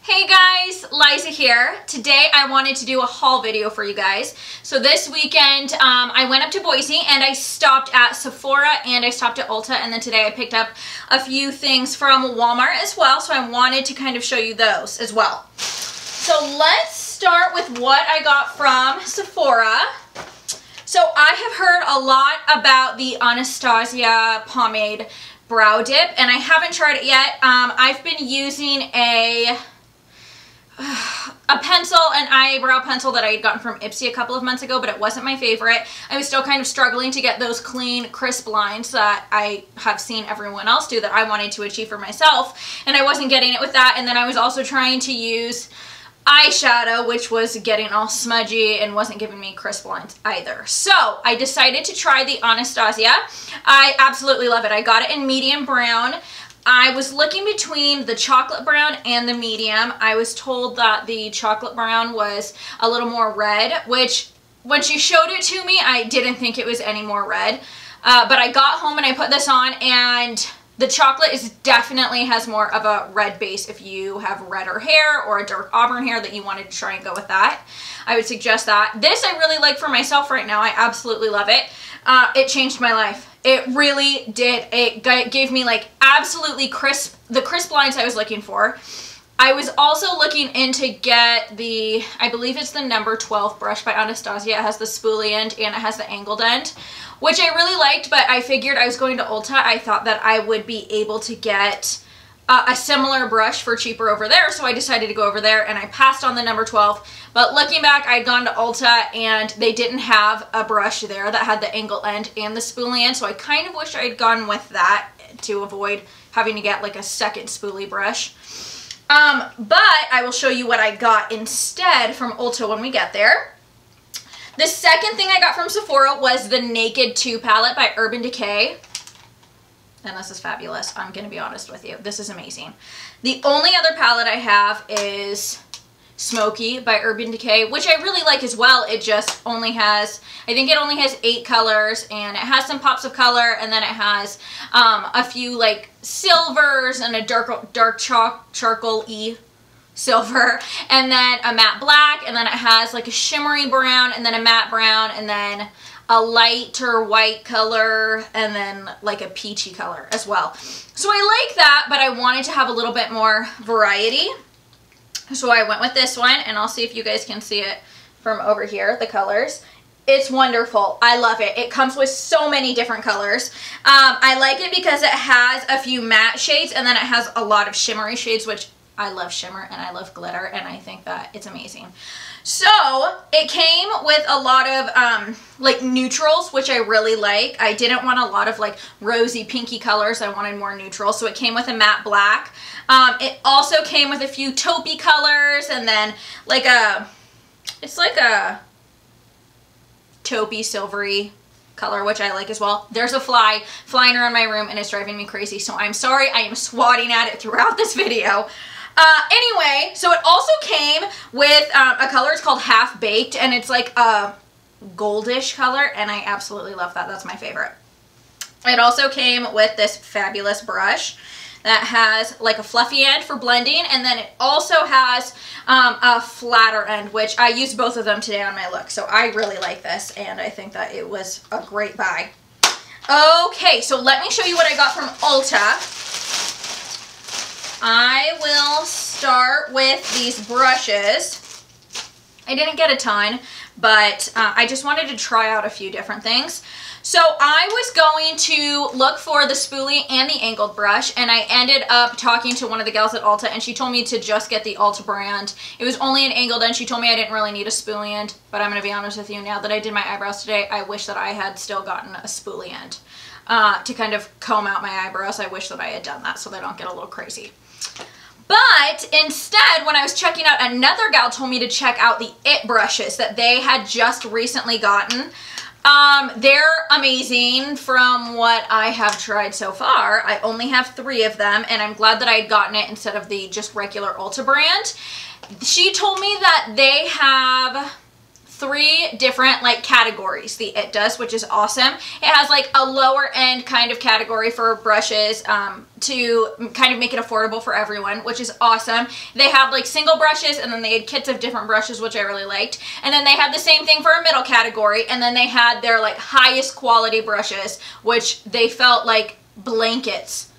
Hey guys, Liza here. Today I wanted to do a haul video for you guys. So this weekend I went up to Boise and I stopped at Sephora and I stopped at Ulta, and then today I picked up a few things from Walmart as well, so I wanted to kind of show you those as well. So let's start with what I got from Sephora. So I have heard a lot about the Anastasia pomade brow dip and I haven't tried it yet. I've been using a pencil, an eyebrow pencil that I had gotten from Ipsy a couple of months ago, but it wasn't my favorite. I was still kind of struggling to get those clean, crisp lines that I have seen everyone else do that I wanted to achieve for myself, and I wasn't getting it with that. And then I was also trying to use eyeshadow, which was getting all smudgy and wasn't giving me crisp lines either. So I decided to try the Anastasia. I absolutely love it. I got it in medium brown. I was looking between the chocolate brown and the medium. I was told that the chocolate brown was a little more red, which when she showed it to me, I didn't think it was any more red. But I got home and I put this on, and the chocolate definitely has more of a red base. If you have redder hair or a dark auburn hair that you wanted to try and go with that, I would suggest that. This I really like for myself right now. I absolutely love it. It changed my life. It really did. It gave me like absolutely the crisp lines I was looking for. I was also looking in to get the, I believe it's the number 12 brush by Anastasia. It has the spoolie end and it has the angled end, which I really liked, but I figured I was going to Ulta. I thought that I would be able to get a similar brush for cheaper over there, so I decided to go over there and I passed on the number 12. But looking back, I'd gone to Ulta and they didn't have a brush there that had the angle end and the spoolie end, so I kind of wish I'd gone with that to avoid having to get like a second spoolie brush. But I will show you what I got instead from Ulta when we get there. The second thing I got from Sephora was the Naked 2 palette by Urban Decay. And this is fabulous. I'm going to be honest with you. This is amazing. The only other palette I have is Smoky by Urban Decay, which I really like as well. It just only has, I think it only has 8 colors, and it has some pops of color, and then it has a few like silvers and a dark charcoal-y silver, and then a matte black, and then it has like a shimmery brown, and then a matte brown, and then a lighter white color, and then like a peachy color as well. So I like that, but I wanted to have a little bit more variety. So I went with this one, and I'll see if you guys can see it from over here, the colors. It's wonderful. I love it. It comes with so many different colors. I like it because it has a few matte shades, and then it has a lot of shimmery shades, which I love shimmer and I love glitter, and I think that it's amazing. So it came with a lot of like neutrals, which I really like. I didn't want a lot of like rosy pinky colors. I wanted more neutral. So it came with a matte black. It also came with a few taupey colors, and then like it's like a taupey silvery color, which I like as well. There's a fly flying around my room and it's driving me crazy, so I'm sorry. I am swatting at it throughout this video. Anyway, so it also came with a color. It's called Half Baked, and it's like a goldish color, and I absolutely love that. That's my favorite. It also came with this fabulous brush that has like a fluffy end for blending, and then it also has a flatter end, which I used both of them today on my look. So I really like this, and I think that it was a great buy. Okay, so let me show you what I got from Ulta. I will start with these brushes. I didn't get a ton, but I just wanted to try out a few different things. So I was going to look for the spoolie and the angled brush, and I ended up talking to one of the gals at Ulta, and she told me to just get the Ulta brand. It was only an angled end. She told me I didn't really need a spoolie end, but I'm going to be honest with you, now that I did my eyebrows today, I wish that I had still gotten a spoolie end to kind of comb out my eyebrows. I wish that I had done that so they don't get a little crazy. But instead, when I was checking out, another gal told me to check out the IT brushes that they had just recently gotten. They're amazing from what I have tried so far. I only have 3 of them, and I'm glad that I had gotten it instead of the just regular Ulta brand. She told me that they have 3 different like categories, the It does, which is awesome. It has like a lower end kind of category for brushes to kind of make it affordable for everyone, which is awesome. They have like single brushes, and then they had kits of different brushes, which I really liked. And then they had the same thing for a middle category, and then they had their like highest quality brushes, which they felt like blankets.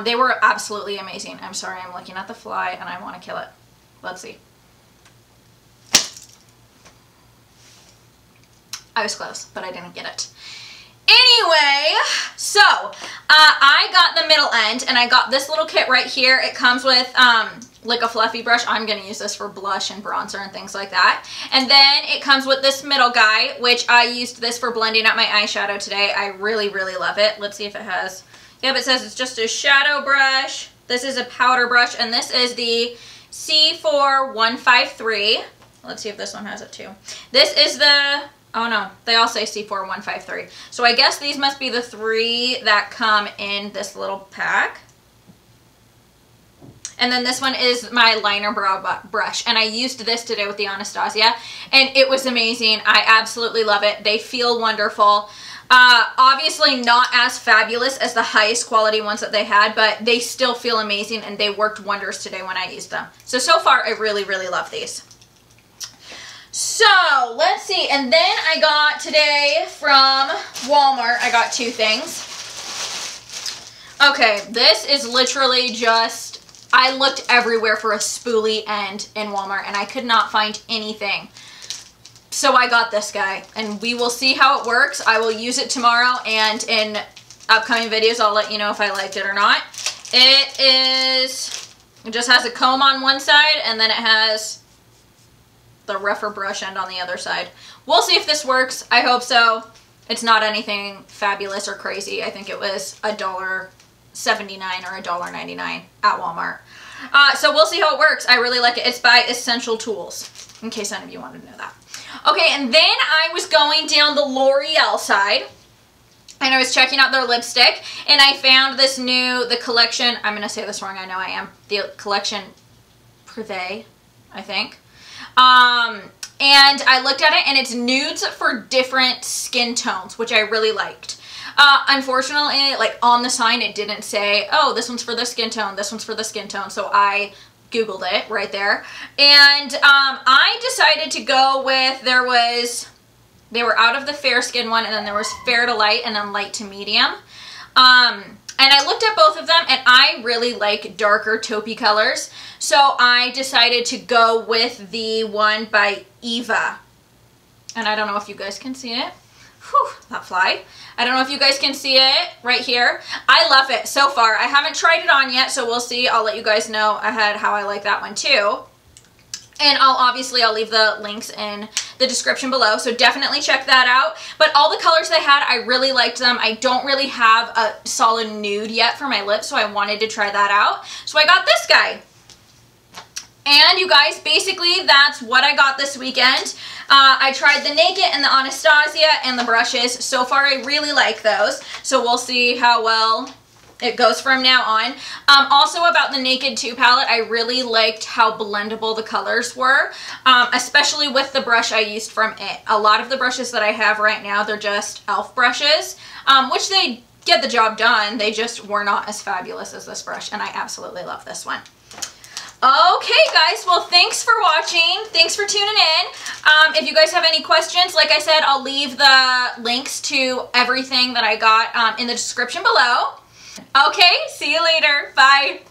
They were absolutely amazing. I'm sorry, I'm looking at the fly and I want to kill it. Let's see. I was close, but I didn't get it. Anyway, so I got the middle end, and I got this little kit right here. It comes with like a fluffy brush. I'm going to use this for blush and bronzer and things like that. And then it comes with this middle guy, which I used this for blending out my eyeshadow today. I really, really love it. Let's see if it has... Yep, it says it's just a shadow brush. This is a powder brush, and this is the C4153. Let's see if this one has it too. This is the... Oh no, they all say C4153. So I guess these must be the 3 that come in this little pack. And then this one is my liner brow brush. And I used this today with the Anastasia, and it was amazing. I absolutely love it. They feel wonderful. Obviously not as fabulous as the highest quality ones that they had, but they still feel amazing, and they worked wonders today when I used them. So far, I really, really love these. So, let's see. And then I got today from Walmart, I got 2 things. Okay, this is literally just, I looked everywhere for a spoolie end in Walmart, and I could not find anything. So I got this guy, and we will see how it works. I will use it tomorrow, and in upcoming videos, I'll let you know if I liked it or not. It just has a comb on one side, and then it has the rougher brush end on the other side. We'll see if this works. I hope so. It's not anything fabulous or crazy. I think it was $1.79 or $1.99 at Walmart. So we'll see how it works. I really like it. It's by Essential Tools, in case any of you wanted to know that. Okay, and then I was going down the Loreal side, and I was checking out their lipstick, and I found this new, the collection, I'm going to say this wrong, I know I am, the collection Privé, I think. And I looked at it, and it's nudes for different skin tones, which I really liked. Unfortunately, like on the sign, it didn't say, oh, this one's for this skin tone, this one's for this skin tone, so I Googled it right there. And I decided to go with, they were out of the fair skin one, and then there was fair to light and then light to medium. And I looked at both of them, and I really like darker taupey colors. So I decided to go with the one by Eva. And I don't know if you guys can see it. Whew, that fly. I don't know if you guys can see it right here. I love it so far. I haven't tried it on yet, so we'll see. I'll let you guys know ahead how I like that one too. And I'll leave the links in the description below, so definitely check that out. But all the colors they had, I really liked them. I don't really have a solid nude yet for my lips, so I wanted to try that out. So I got this guy. And you guys, basically that's what I got this weekend. I tried the Naked and the Anastasia and the brushes. So far I really like those, so we'll see how well it goes from now on. Also about the Naked 2 palette, I really liked how blendable the colors were, especially with the brush I used from it. A lot of the brushes that I have right now, they're just e.l.f. brushes, which they get the job done. They just were not as fabulous as this brush, and I absolutely love this one. Okay guys, well thanks for watching, thanks for tuning in. If you guys have any questions, like I said, I'll leave the links to everything that I got in the description below. Okay, see you later, bye.